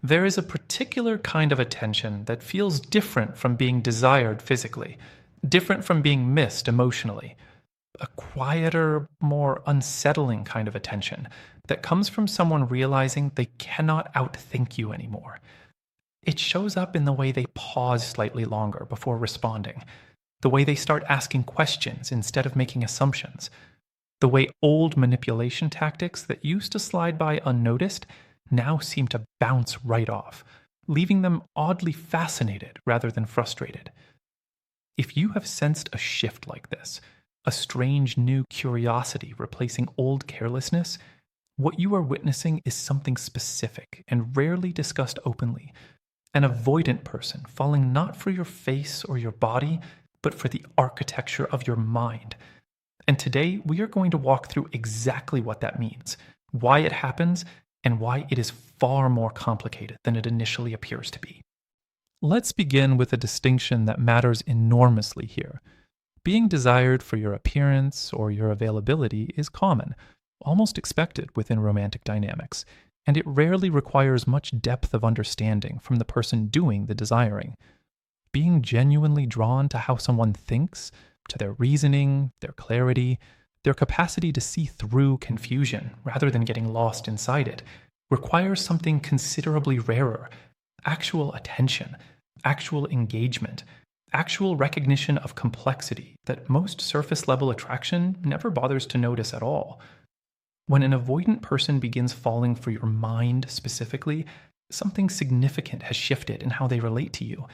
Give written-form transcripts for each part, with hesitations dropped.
There is a particular kind of attention that feels different from being desired physically, different from being missed emotionally. A quieter, more unsettling kind of attention that comes from someone realizing they cannot outthink you anymore. It shows up in the way they pause slightly longer before responding, the way they start asking questions instead of making assumptions, the way old manipulation tactics that used to slide by unnoticed now seem to bounce right off, leaving them oddly fascinated rather than frustrated. If you have sensed a shift like this, a strange new curiosity replacing old carelessness, what you are witnessing is something specific and rarely discussed openly. An avoidant person falling not for your face or your body, but for the architecture of your mind. And today we are going to walk through exactly what that means, why it happens, and why it is far more complicated than it initially appears to be. Let's begin with a distinction that matters enormously here. Being desired for your appearance or your availability is common, almost expected within romantic dynamics, and it rarely requires much depth of understanding from the person doing the desiring. Being genuinely drawn to how someone thinks, to their reasoning, their clarity, their capacity to see through confusion rather than getting lost inside it, requires something considerably rarer: actual attention, actual engagement, actual recognition of complexity that most surface level attraction never bothers to notice at all. When an avoidant person begins falling for your mind specifically, something significant has shifted in how they relate to you,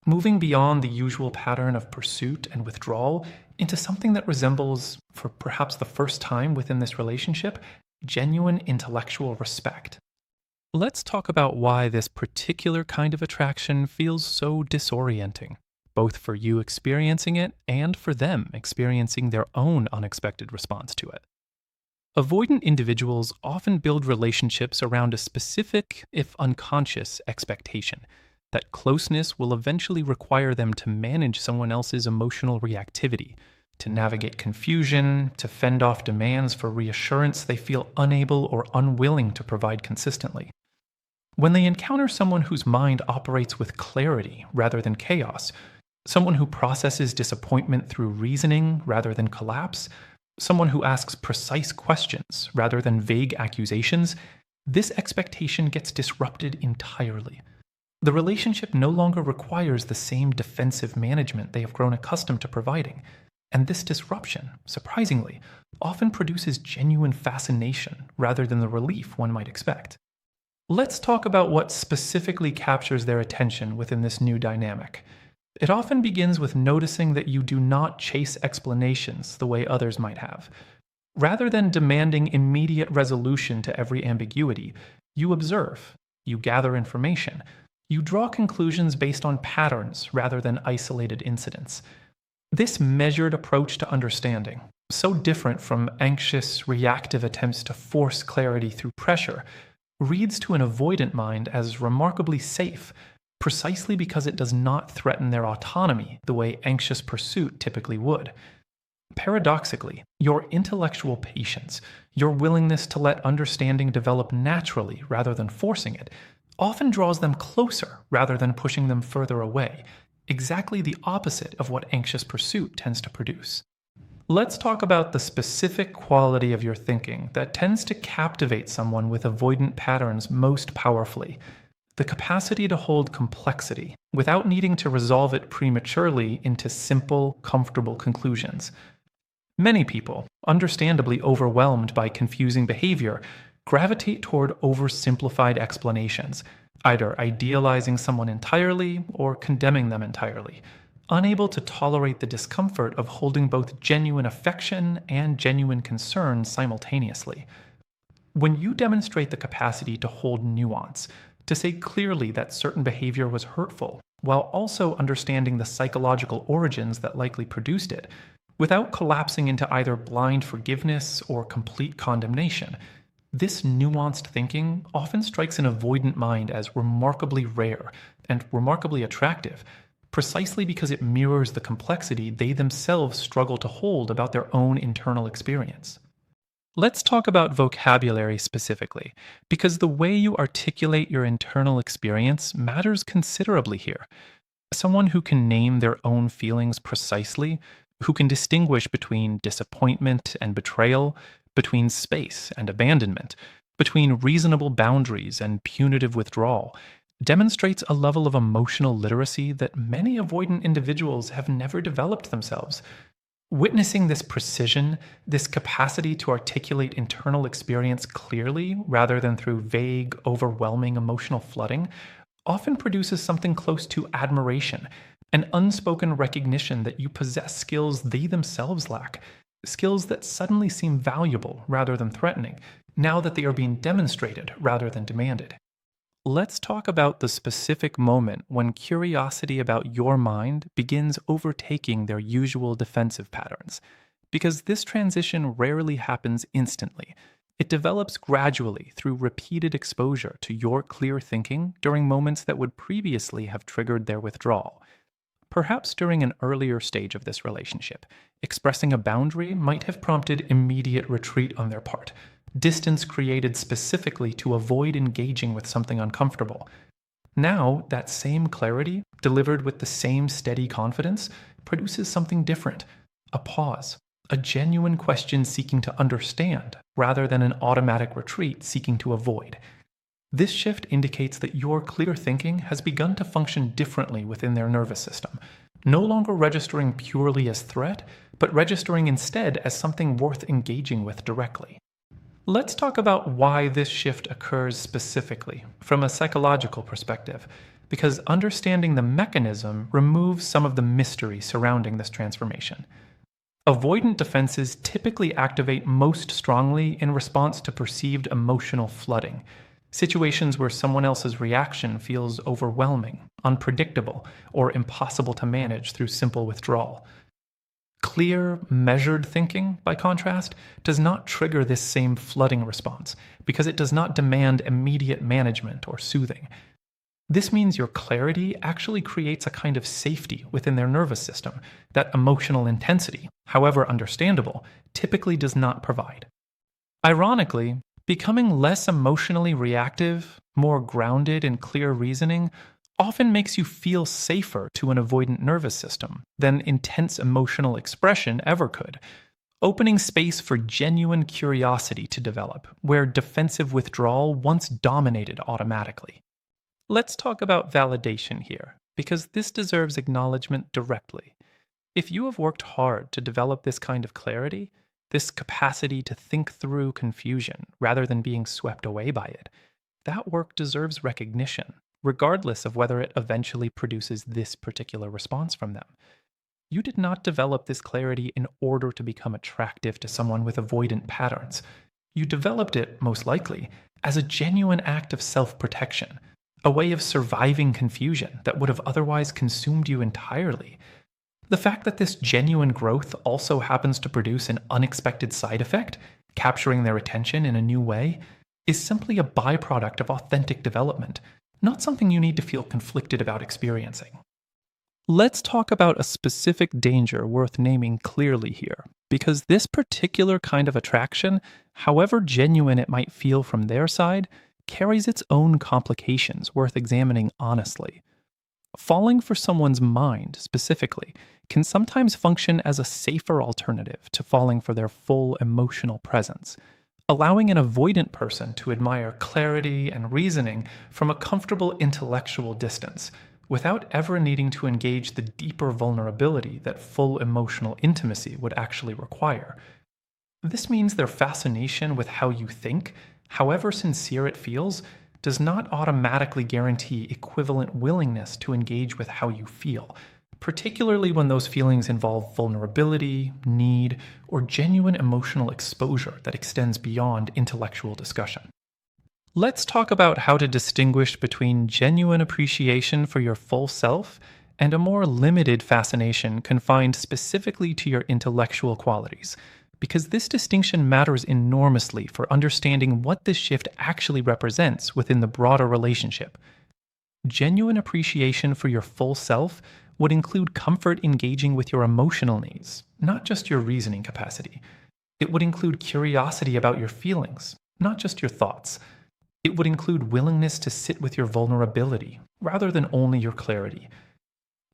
moving beyond the usual pattern of pursuit and withdrawal into something that resembles, for perhaps the first time within this relationship, genuine intellectual respect. Let's talk about why this particular kind of attraction feels so disorienting, both for you experiencing it and for them experiencing their own unexpected response to it. Avoidant individuals often build relationships around a specific, if unconscious, expectation that closeness will eventually require them to manage someone else's emotional reactivity, to navigate confusion, to fend off demands for reassurance they feel unable or unwilling to provide consistently. When they encounter someone whose mind operates with clarity rather than chaos, someone who processes disappointment through reasoning rather than collapse, someone who asks precise questions rather than vague accusations, this expectation gets disrupted entirely. The relationship no longer requires the same defensive management they have grown accustomed to providing, and this disruption, surprisingly, often produces genuine fascination rather than the relief one might expect. Let's talk about what specifically captures their attention within this new dynamic. It often begins with noticing that you do not chase explanations the way others might have. Rather than demanding immediate resolution to every ambiguity, you observe, you gather information, you draw conclusions based on patterns rather than isolated incidents. This measured approach to understanding, so different from anxious, reactive attempts to force clarity through pressure, reads to an avoidant mind as remarkably safe, precisely because it does not threaten their autonomy the way anxious pursuit typically would. Paradoxically, your intellectual patience, your willingness to let understanding develop naturally rather than forcing it, often draws them closer rather than pushing them further away, exactly the opposite of what anxious pursuit tends to produce. Let's talk about the specific quality of your thinking that tends to captivate someone with avoidant patterns most powerfully: the capacity to hold complexity without needing to resolve it prematurely into simple, comfortable conclusions. Many people, understandably overwhelmed by confusing behavior, gravitate toward oversimplified explanations, either idealizing someone entirely or condemning them entirely, unable to tolerate the discomfort of holding both genuine affection and genuine concern simultaneously. When you demonstrate the capacity to hold nuance, to say clearly that certain behavior was hurtful, while also understanding the psychological origins that likely produced it, without collapsing into either blind forgiveness or complete condemnation, this nuanced thinking often strikes an avoidant mind as remarkably rare and remarkably attractive, precisely because it mirrors the complexity they themselves struggle to hold about their own internal experience. Let's talk about vocabulary specifically, because the way you articulate your internal experience matters considerably here. Someone who can name their own feelings precisely, who can distinguish between disappointment and betrayal, between space and abandonment, between reasonable boundaries and punitive withdrawal, demonstrates a level of emotional literacy that many avoidant individuals have never developed themselves. Witnessing this precision, this capacity to articulate internal experience clearly rather than through vague, overwhelming emotional flooding, often produces something close to admiration, an unspoken recognition that you possess skills they themselves lack, skills that suddenly seem valuable rather than threatening, now that they are being demonstrated rather than demanded. Let's talk about the specific moment when curiosity about your mind begins overtaking their usual defensive patterns. Because this transition rarely happens instantly. It develops gradually through repeated exposure to your clear thinking during moments that would previously have triggered their withdrawal. Perhaps during an earlier stage of this relationship, expressing a boundary might have prompted immediate retreat on their part, distance created specifically to avoid engaging with something uncomfortable. Now, that same clarity, delivered with the same steady confidence, produces something different: a pause, a genuine question seeking to understand, rather than an automatic retreat seeking to avoid. This shift indicates that your clear thinking has begun to function differently within their nervous system, no longer registering purely as threat, but registering instead as something worth engaging with directly. Let's talk about why this shift occurs specifically, from a psychological perspective, because understanding the mechanism removes some of the mystery surrounding this transformation. Avoidant defenses typically activate most strongly in response to perceived emotional flooding, situations where someone else's reaction feels overwhelming, unpredictable, or impossible to manage through simple withdrawal. Clear, measured thinking, by contrast, does not trigger this same flooding response because it does not demand immediate management or soothing. This means your clarity actually creates a kind of safety within their nervous system that emotional intensity, however understandable, typically does not provide. Ironically, becoming less emotionally reactive, more grounded in clear reasoning, often makes you feel safer to an avoidant nervous system than intense emotional expression ever could, opening space for genuine curiosity to develop, where defensive withdrawal once dominated automatically. Let's talk about validation here, because this deserves acknowledgement directly. If you have worked hard to develop this kind of clarity, this capacity to think through confusion rather than being swept away by it, that work deserves recognition, regardless of whether it eventually produces this particular response from them. You did not develop this clarity in order to become attractive to someone with avoidant patterns. You developed it, most likely, as a genuine act of self protection, a way of surviving confusion that would have otherwise consumed you entirely. The fact that this genuine growth also happens to produce an unexpected side effect, capturing their attention in a new way, is simply a byproduct of authentic development, not something you need to feel conflicted about experiencing. Let's talk about a specific danger worth naming clearly here, because this particular kind of attraction, however genuine it might feel from their side, carries its own complications worth examining honestly. Falling for someone's mind, specifically, can sometimes function as a safer alternative to falling for their full emotional presence, allowing an avoidant person to admire clarity and reasoning from a comfortable intellectual distance, without ever needing to engage the deeper vulnerability that full emotional intimacy would actually require. This means their fascination with how you think, however sincere it feels, does not automatically guarantee equivalent willingness to engage with how you feel, particularly when those feelings involve vulnerability, need, or genuine emotional exposure that extends beyond intellectual discussion. Let's talk about how to distinguish between genuine appreciation for your full self and a more limited fascination confined specifically to your intellectual qualities, because this distinction matters enormously for understanding what this shift actually represents within the broader relationship. Genuine appreciation for your full self would include comfort engaging with your emotional needs, not just your reasoning capacity. It would include curiosity about your feelings, not just your thoughts. It would include willingness to sit with your vulnerability, rather than only your clarity.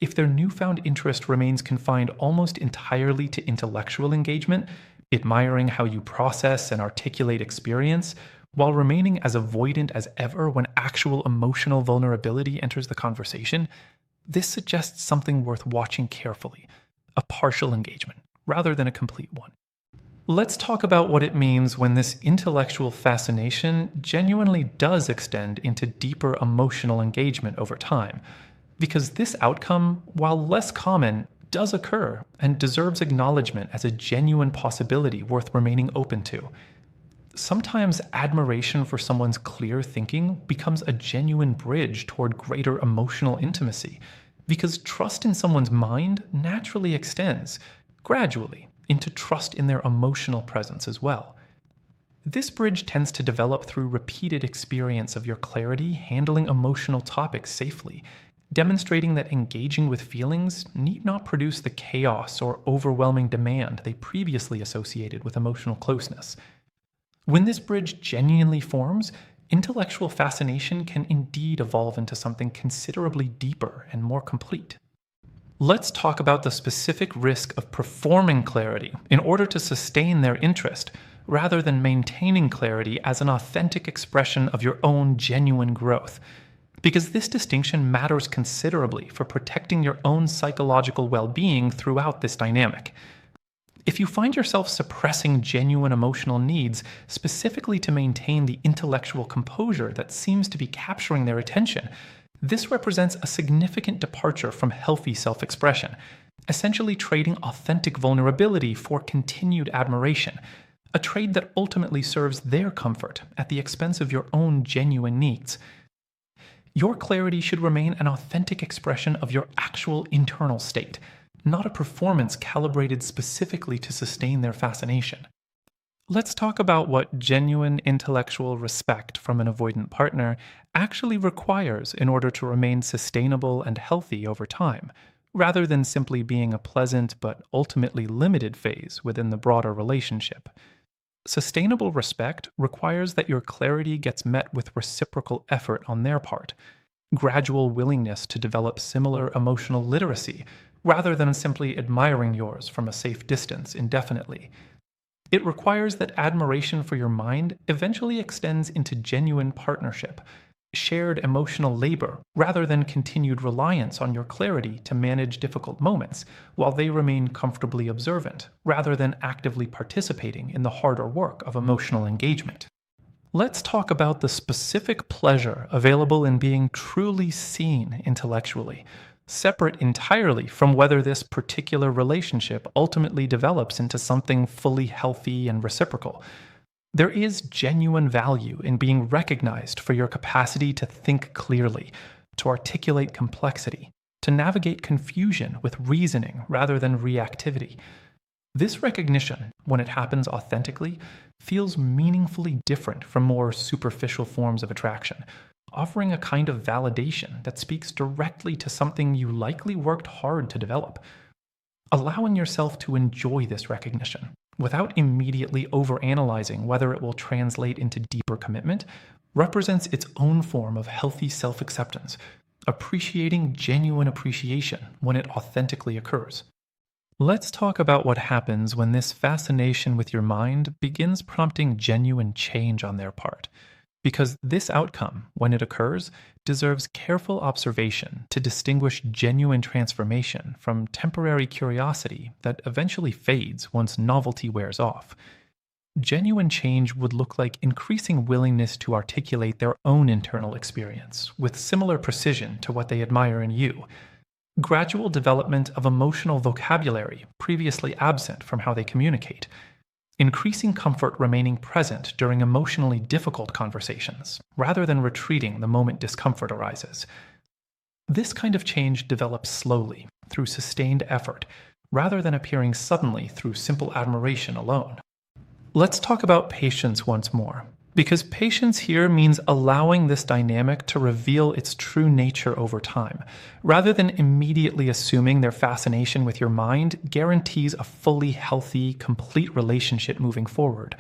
If their newfound interest remains confined almost entirely to intellectual engagement, admiring how you process and articulate experience, while remaining as avoidant as ever when actual emotional vulnerability enters the conversation, this suggests something worth watching carefully: a partial engagement, rather than a complete one. Let's talk about what it means when this intellectual fascination genuinely does extend into deeper emotional engagement over time. Because this outcome, while less common, does occur and deserves acknowledgement as a genuine possibility worth remaining open to. Sometimes admiration for someone's clear thinking becomes a genuine bridge toward greater emotional intimacy, because trust in someone's mind naturally extends, gradually, into trust in their emotional presence as well. This bridge tends to develop through repeated experience of your clarity handling emotional topics safely, demonstrating that engaging with feelings need not produce the chaos or overwhelming demand they previously associated with emotional closeness. When this bridge genuinely forms, intellectual fascination can indeed evolve into something considerably deeper and more complete. Let's talk about the specific risk of performing clarity in order to sustain their interest, rather than maintaining clarity as an authentic expression of your own genuine growth. Because this distinction matters considerably for protecting your own psychological well-being throughout this dynamic. If you find yourself suppressing genuine emotional needs specifically to maintain the intellectual composure that seems to be capturing their attention, this represents a significant departure from healthy self-expression, essentially trading authentic vulnerability for continued admiration, a trade that ultimately serves their comfort at the expense of your own genuine needs. Your clarity should remain an authentic expression of your actual internal state, not a performance calibrated specifically to sustain their fascination. Let's talk about what genuine intellectual respect from an avoidant partner actually requires in order to remain sustainable and healthy over time, rather than simply being a pleasant but ultimately limited phase within the broader relationship. Sustainable respect requires that your clarity gets met with reciprocal effort on their part, gradual willingness to develop similar emotional literacy, rather than simply admiring yours from a safe distance indefinitely. It requires that admiration for your mind eventually extends into genuine partnership, shared emotional labor, rather than continued reliance on your clarity to manage difficult moments, while they remain comfortably observant, rather than actively participating in the harder work of emotional engagement. Let's talk about the specific pleasure available in being truly seen intellectually, separate entirely from whether this particular relationship ultimately develops into something fully healthy and reciprocal. There is genuine value in being recognized for your capacity to think clearly, to articulate complexity, to navigate confusion with reasoning rather than reactivity. This recognition, when it happens authentically, feels meaningfully different from more superficial forms of attraction, offering a kind of validation that speaks directly to something you likely worked hard to develop. Allowing yourself to enjoy this recognition, without immediately overanalyzing whether it will translate into deeper commitment, represents its own form of healthy self-acceptance, appreciating genuine appreciation when it authentically occurs. Let's talk about what happens when this fascination with your mind begins prompting genuine change on their part. Because this outcome, when it occurs, deserves careful observation to distinguish genuine transformation from temporary curiosity that eventually fades once novelty wears off. Genuine change would look like increasing willingness to articulate their own internal experience with similar precision to what they admire in you. Gradual development of emotional vocabulary previously absent from how they communicate. Increasing comfort remaining present during emotionally difficult conversations, rather than retreating the moment discomfort arises. This kind of change develops slowly, through sustained effort, rather than appearing suddenly through simple admiration alone. Let's talk about patience once more, Because patience here means allowing this dynamic to reveal its true nature over time, rather than immediately assuming their fascination with your mind guarantees a fully healthy, complete relationship moving forward.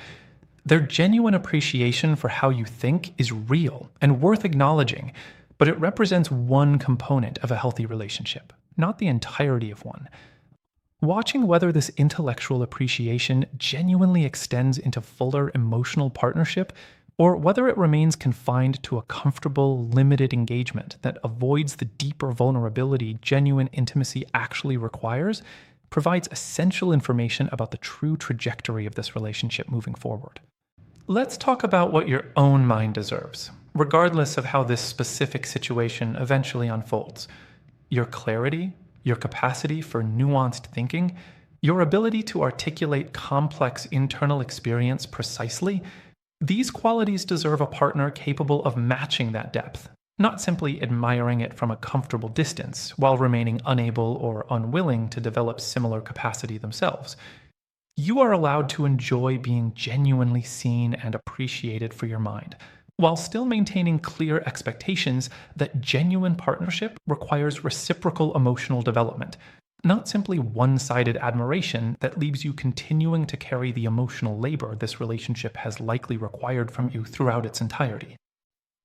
Their genuine appreciation for how you think is real and worth acknowledging, but it represents one component of a healthy relationship, not the entirety of one. Watching whether this intellectual appreciation genuinely extends into fuller emotional partnership, or whether it remains confined to a comfortable, limited engagement that avoids the deeper vulnerability genuine intimacy actually requires, provides essential information about the true trajectory of this relationship moving forward. Let's talk about what your own mind deserves, regardless of how this specific situation eventually unfolds. Your clarity, your capacity for nuanced thinking, your ability to articulate complex internal experience precisely, these qualities deserve a partner capable of matching that depth, not simply admiring it from a comfortable distance while remaining unable or unwilling to develop similar capacity themselves. You are allowed to enjoy being genuinely seen and appreciated for your mind, while still maintaining clear expectations that genuine partnership requires reciprocal emotional development, not simply one-sided admiration that leaves you continuing to carry the emotional labor this relationship has likely required from you throughout its entirety.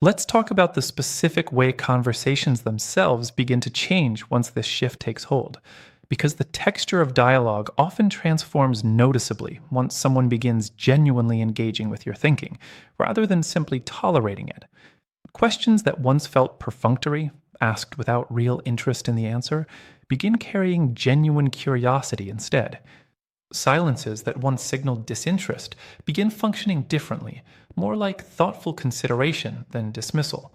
Let's talk about the specific way conversations themselves begin to change once this shift takes hold, because the texture of dialogue often transforms noticeably once someone begins genuinely engaging with your thinking, rather than simply tolerating it. Questions that once felt perfunctory, asked without real interest in the answer, begin carrying genuine curiosity instead. Silences that once signaled disinterest begin functioning differently, more like thoughtful consideration than dismissal.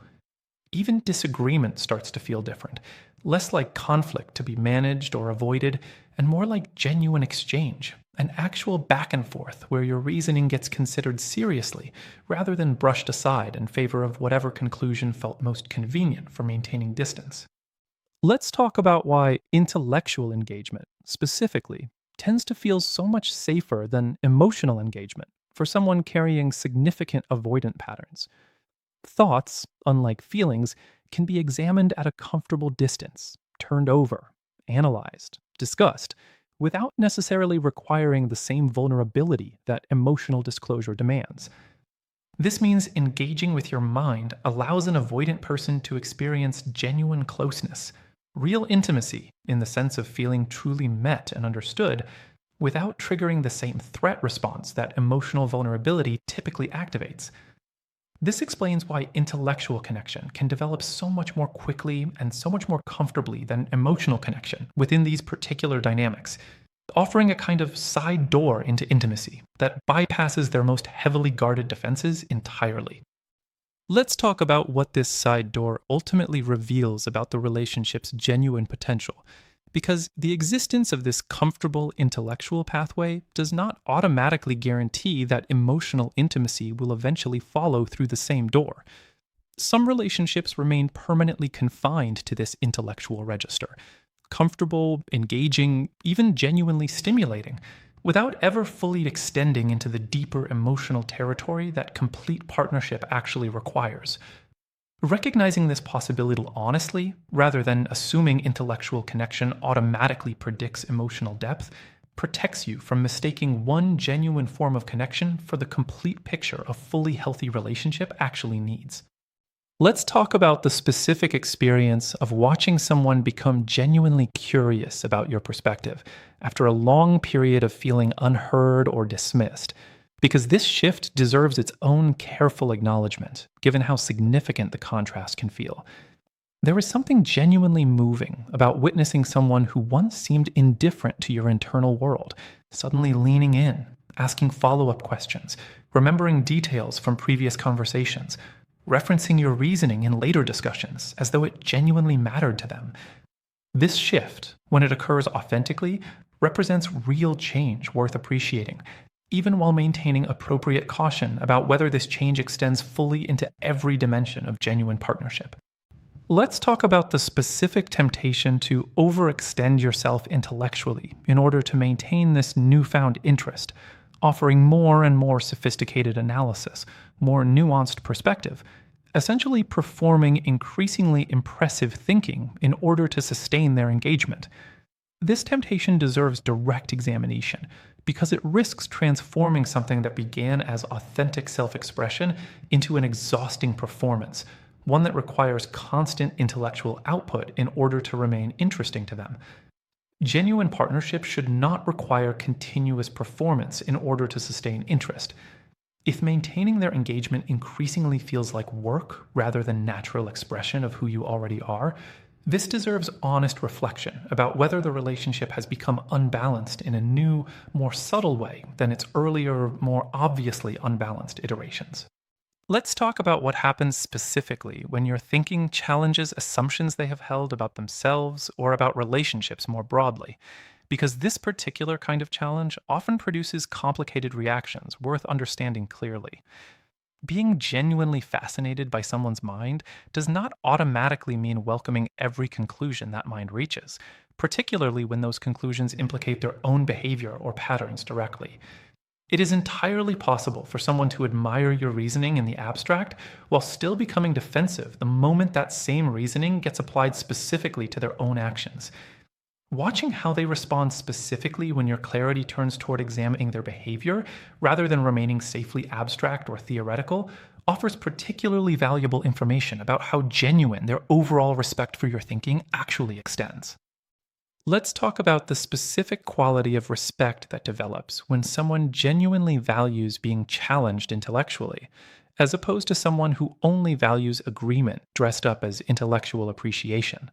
Even disagreement starts to feel different, less like conflict to be managed or avoided, and more like genuine exchange, an actual back and forth where your reasoning gets considered seriously rather than brushed aside in favor of whatever conclusion felt most convenient for maintaining distance. Let's talk about why intellectual engagement, specifically, tends to feel so much safer than emotional engagement for someone carrying significant avoidant patterns. Thoughts, unlike feelings, can be examined at a comfortable distance, turned over, analyzed, discussed, without necessarily requiring the same vulnerability that emotional disclosure demands. This means engaging with your mind allows an avoidant person to experience genuine closeness, real intimacy in the sense of feeling truly met and understood, without triggering the same threat response that emotional vulnerability typically activates. This explains why intellectual connection can develop so much more quickly and so much more comfortably than emotional connection within these particular dynamics, offering a kind of side door into intimacy that bypasses their most heavily guarded defenses entirely. Let's talk about what this side door ultimately reveals about the relationship's genuine potential, because the existence of this comfortable intellectual pathway does not automatically guarantee that emotional intimacy will eventually follow through the same door. Some relationships remain permanently confined to this intellectual register, comfortable, engaging, even genuinely stimulating, without ever fully extending into the deeper emotional territory that complete partnership actually requires. Recognizing this possibility honestly, rather than assuming intellectual connection automatically predicts emotional depth, protects you from mistaking one genuine form of connection for the complete picture a fully healthy relationship actually needs. Let's talk about the specific experience of watching someone become genuinely curious about your perspective after a long period of feeling unheard or dismissed, because this shift deserves its own careful acknowledgement, given how significant the contrast can feel. There is something genuinely moving about witnessing someone who once seemed indifferent to your internal world, suddenly leaning in, asking follow-up questions, remembering details from previous conversations, referencing your reasoning in later discussions as though it genuinely mattered to them. This shift, when it occurs authentically, represents real change worth appreciating, even while maintaining appropriate caution about whether this change extends fully into every dimension of genuine partnership. Let's talk about the specific temptation to overextend yourself intellectually in order to maintain this newfound interest, offering more and more sophisticated analysis, more nuanced perspective, essentially performing increasingly impressive thinking in order to sustain their engagement. This temptation deserves direct examination because it risks transforming something that began as authentic self expression into an exhausting performance, one that requires constant intellectual output in order to remain interesting to them. Genuine partnership should not require continuous performance in order to sustain interest. If maintaining their engagement increasingly feels like work rather than natural expression of who you already are, this deserves honest reflection about whether the relationship has become unbalanced in a new, more subtle way than its earlier, more obviously unbalanced iterations. Let's talk about what happens specifically when your thinking challenges assumptions they have held about themselves or about relationships more broadly, because this particular kind of challenge often produces complicated reactions worth understanding clearly. Being genuinely fascinated by someone's mind does not automatically mean welcoming every conclusion that mind reaches, particularly when those conclusions implicate their own behavior or patterns directly. It is entirely possible for someone to admire your reasoning in the abstract while still becoming defensive the moment that same reasoning gets applied specifically to their own actions. Watching how they respond specifically when your clarity turns toward examining their behavior, rather than remaining safely abstract or theoretical, offers particularly valuable information about how genuine their overall respect for your thinking actually extends. Let's talk about the specific quality of respect that develops when someone genuinely values being challenged intellectually, as opposed to someone who only values agreement dressed up as intellectual appreciation.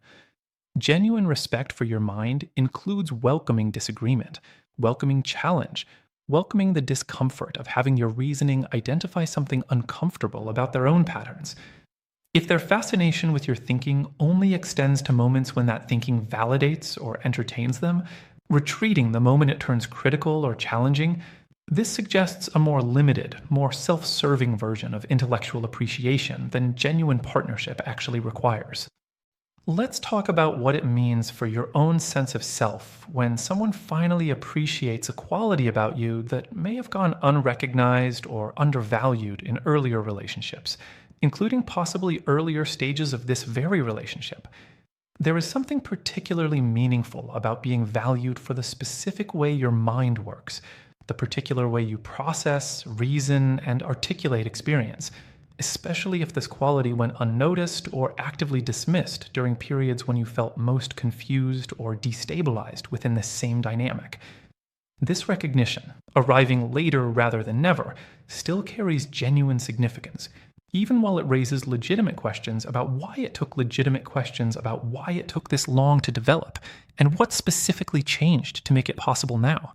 Genuine respect for your mind includes welcoming disagreement, welcoming challenge, welcoming the discomfort of having your reasoning identify something uncomfortable about their own patterns. If their fascination with your thinking only extends to moments when that thinking validates or entertains them, retreating the moment it turns critical or challenging, this suggests a more limited, more self serving version of intellectual appreciation than genuine partnership actually requires. Let's talk about what it means for your own sense of self when someone finally appreciates a quality about you that may have gone unrecognized or undervalued in earlier relationships, including possibly earlier stages of this very relationship. There is something particularly meaningful about being valued for the specific way your mind works, the particular way you process, reason, and articulate experience, especially if this quality went unnoticed or actively dismissed during periods when you felt most confused or destabilized within this same dynamic. This recognition, arriving later rather than never, still carries genuine significance, even while it raises legitimate questions about why it took this long to develop, and what specifically changed to make it possible now.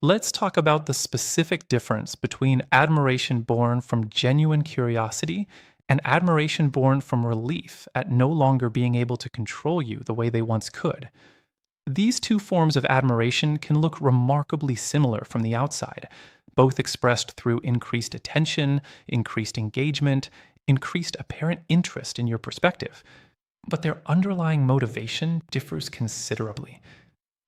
Let's talk about the specific difference between admiration born from genuine curiosity and admiration born from relief at no longer being able to control you the way they once could. These two forms of admiration can look remarkably similar from the outside, both expressed through increased attention, increased engagement, increased apparent interest in your perspective. But their underlying motivation differs considerably.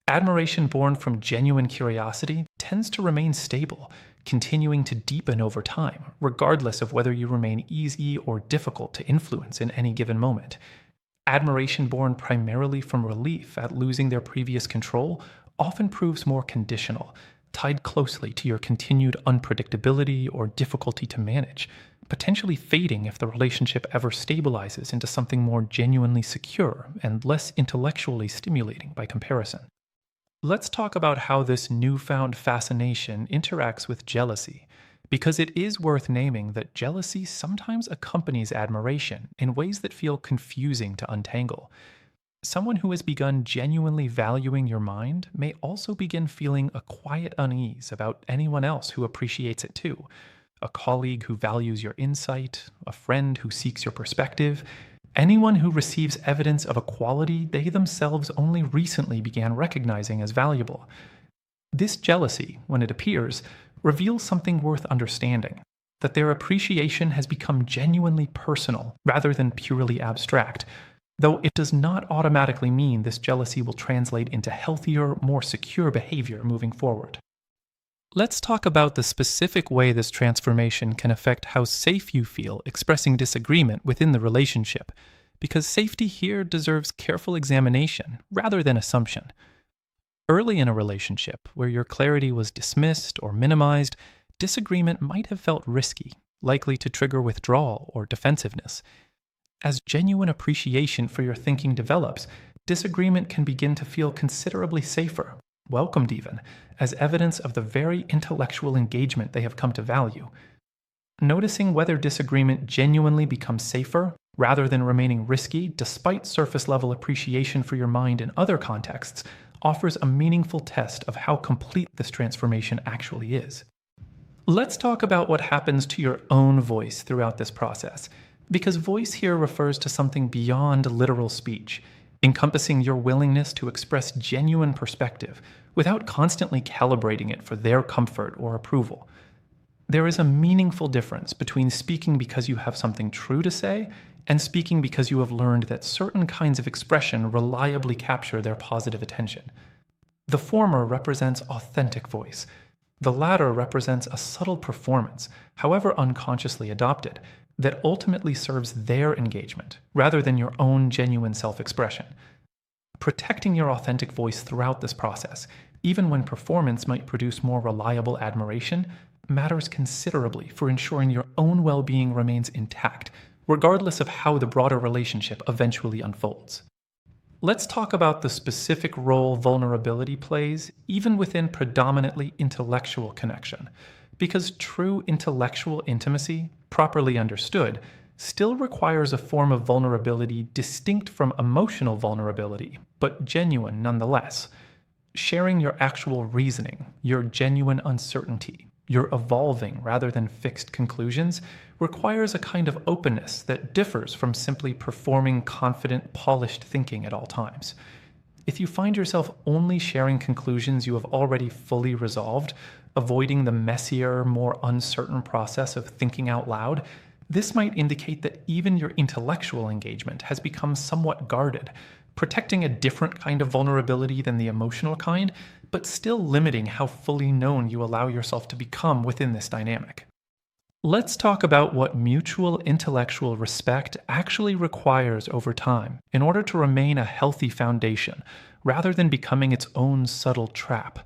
Admiration born from genuine curiosity tends to remain stable, continuing to deepen over time, regardless of whether you remain easy or difficult to influence in any given moment. Admiration born primarily from relief at losing their previous control often proves more conditional, tied closely to your continued unpredictability or difficulty to manage, potentially fading if the relationship ever stabilizes into something more genuinely secure and less intellectually stimulating by comparison. Let's talk about how this newfound fascination interacts with jealousy, because it is worth naming that jealousy sometimes accompanies admiration in ways that feel confusing to untangle. Someone who has begun genuinely valuing your mind may also begin feeling a quiet unease about anyone else who appreciates it too. A colleague who values your insight, a friend who seeks your perspective, anyone who receives evidence of a quality they themselves only recently began recognizing as valuable. This jealousy, when it appears, reveals something worth understanding, that their appreciation has become genuinely personal rather than purely abstract, though it does not automatically mean this jealousy will translate into healthier, more secure behavior moving forward. Let's talk about the specific way this transformation can affect how safe you feel expressing disagreement within the relationship, because safety here deserves careful examination rather than assumption. Early in a relationship, where your clarity was dismissed or minimized, disagreement might have felt risky, likely to trigger withdrawal or defensiveness. As genuine appreciation for your thinking develops, disagreement can begin to feel considerably safer, welcomed even, as evidence of the very intellectual engagement they have come to value. Noticing whether disagreement genuinely becomes safer, rather than remaining risky despite surface level appreciation for your mind in other contexts, offers a meaningful test of how complete this transformation actually is. Let's talk about what happens to your own voice throughout this process, because voice here refers to something beyond literal speech, encompassing your willingness to express genuine perspective without constantly calibrating it for their comfort or approval. There is a meaningful difference between speaking because you have something true to say and speaking because you have learned that certain kinds of expression reliably capture their positive attention. The former represents authentic voice. The latter represents a subtle performance, however unconsciously adopted, that ultimately serves their engagement rather than your own genuine self-expression. Protecting your authentic voice throughout this process, even when performance might produce more reliable admiration, matters considerably for ensuring your own well-being remains intact, regardless of how the broader relationship eventually unfolds. Let's talk about the specific role vulnerability plays, even within predominantly intellectual connection, because true intellectual intimacy, properly understood, still requires a form of vulnerability distinct from emotional vulnerability, but genuine nonetheless. Sharing your actual reasoning, your genuine uncertainty, your evolving rather than fixed conclusions requires a kind of openness that differs from simply performing confident, polished thinking at all times. If you find yourself only sharing conclusions you have already fully resolved, avoiding the messier, more uncertain process of thinking out loud, this might indicate that even your intellectual engagement has become somewhat guarded, protecting a different kind of vulnerability than the emotional kind, but still limiting how fully known you allow yourself to become within this dynamic. Let's talk about what mutual intellectual respect actually requires over time in order to remain a healthy foundation, rather than becoming its own subtle trap.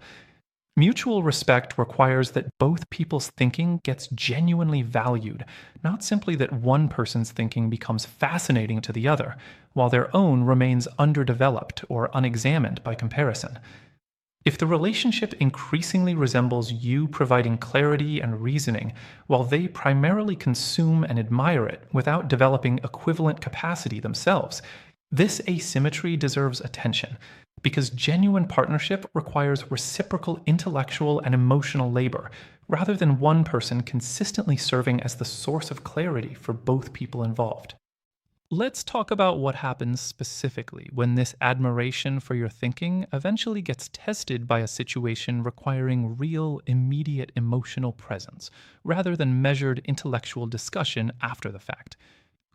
Mutual respect requires that both people's thinking gets genuinely valued, not simply that one person's thinking becomes fascinating to the other, while their own remains underdeveloped or unexamined by comparison. If the relationship increasingly resembles you providing clarity and reasoning, while they primarily consume and admire it without developing equivalent capacity themselves, this asymmetry deserves attention, because genuine partnership requires reciprocal intellectual and emotional labor, rather than one person consistently serving as the source of clarity for both people involved. Let's talk about what happens specifically when this admiration for your thinking eventually gets tested by a situation requiring real, immediate emotional presence, rather than measured intellectual discussion after the fact.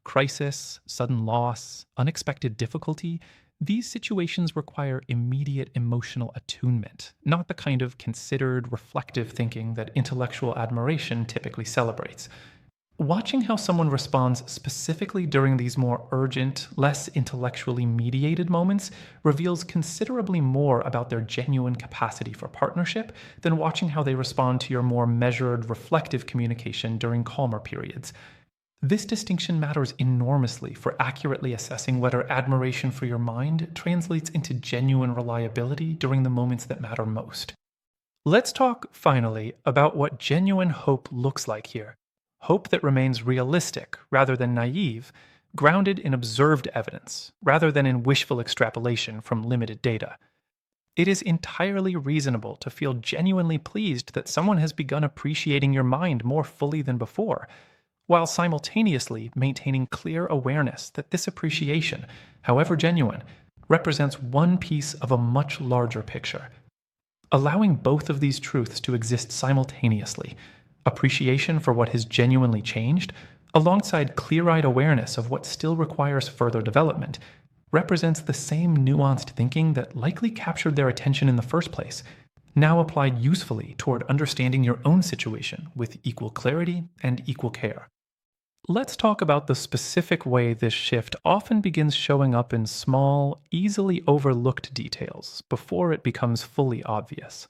Crisis, sudden loss, unexpected difficulty, these situations require immediate emotional attunement, not the kind of considered, reflective thinking that intellectual admiration typically celebrates. Watching how someone responds specifically during these more urgent, less intellectually mediated moments reveals considerably more about their genuine capacity for partnership than watching how they respond to your more measured, reflective communication during calmer periods. This distinction matters enormously for accurately assessing whether admiration for your mind translates into genuine reliability during the moments that matter most. Let's talk, finally, about what genuine hope looks like here. Hope that remains realistic rather than naive, grounded in observed evidence rather than in wishful extrapolation from limited data. It is entirely reasonable to feel genuinely pleased that someone has begun appreciating your mind more fully than before, while simultaneously maintaining clear awareness that this appreciation, however genuine, represents one piece of a much larger picture. Allowing both of these truths to exist simultaneously, appreciation for what has genuinely changed, alongside clear-eyed awareness of what still requires further development, represents the same nuanced thinking that likely captured their attention in the first place, now applied usefully toward understanding your own situation with equal clarity and equal care. Let's talk about the specific way this shift often begins showing up in small, easily overlooked details before it becomes fully obvious.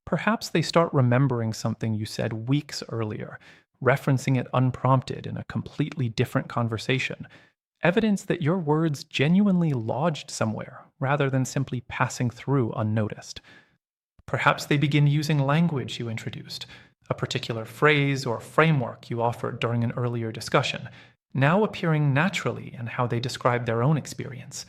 Perhaps they start remembering something you said weeks earlier, referencing it unprompted in a completely different conversation, evidence that your words genuinely lodged somewhere rather than simply passing through unnoticed. Perhaps they begin using language you introduced, a particular phrase or framework you offered during an earlier discussion, now appearing naturally in how they describe their own experience.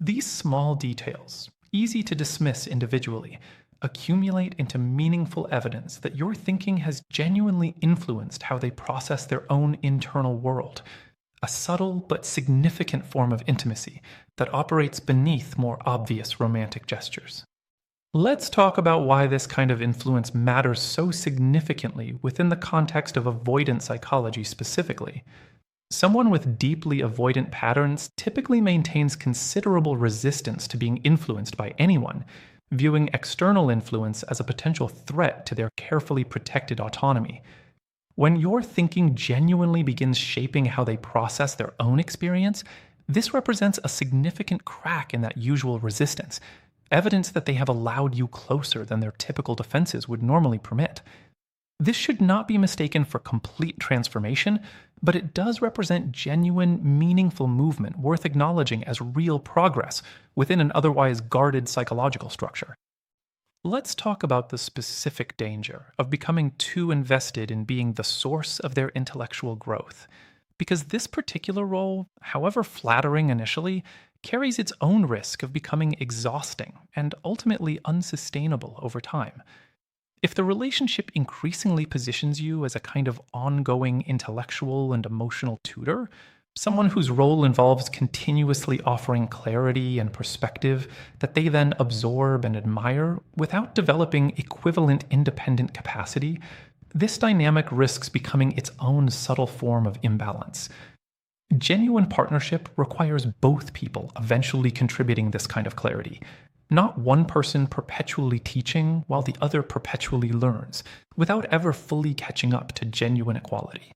These small details, easy to dismiss individually, accumulate into meaningful evidence that your thinking has genuinely influenced how they process their own internal world, a subtle but significant form of intimacy that operates beneath more obvious romantic gestures. Let's talk about why this kind of influence matters so significantly within the context of avoidant psychology specifically. Someone with deeply avoidant patterns typically maintains considerable resistance to being influenced by anyone, viewing external influence as a potential threat to their carefully protected autonomy. When your thinking genuinely begins shaping how they process their own experience, this represents a significant crack in that usual resistance, evidence that they have allowed you closer than their typical defenses would normally permit. This should not be mistaken for complete transformation, but it does represent genuine, meaningful movement worth acknowledging as real progress within an otherwise guarded psychological structure. Let's talk about the specific danger of becoming too invested in being the source of their intellectual growth, because this particular role, however flattering initially, carries its own risk of becoming exhausting and ultimately unsustainable over time. If the relationship increasingly positions you as a kind of ongoing intellectual and emotional tutor, someone whose role involves continuously offering clarity and perspective that they then absorb and admire without developing equivalent independent capacity, this dynamic risks becoming its own subtle form of imbalance. Genuine partnership requires both people eventually contributing this kind of clarity, not one person perpetually teaching while the other perpetually learns, without ever fully catching up to genuine equality.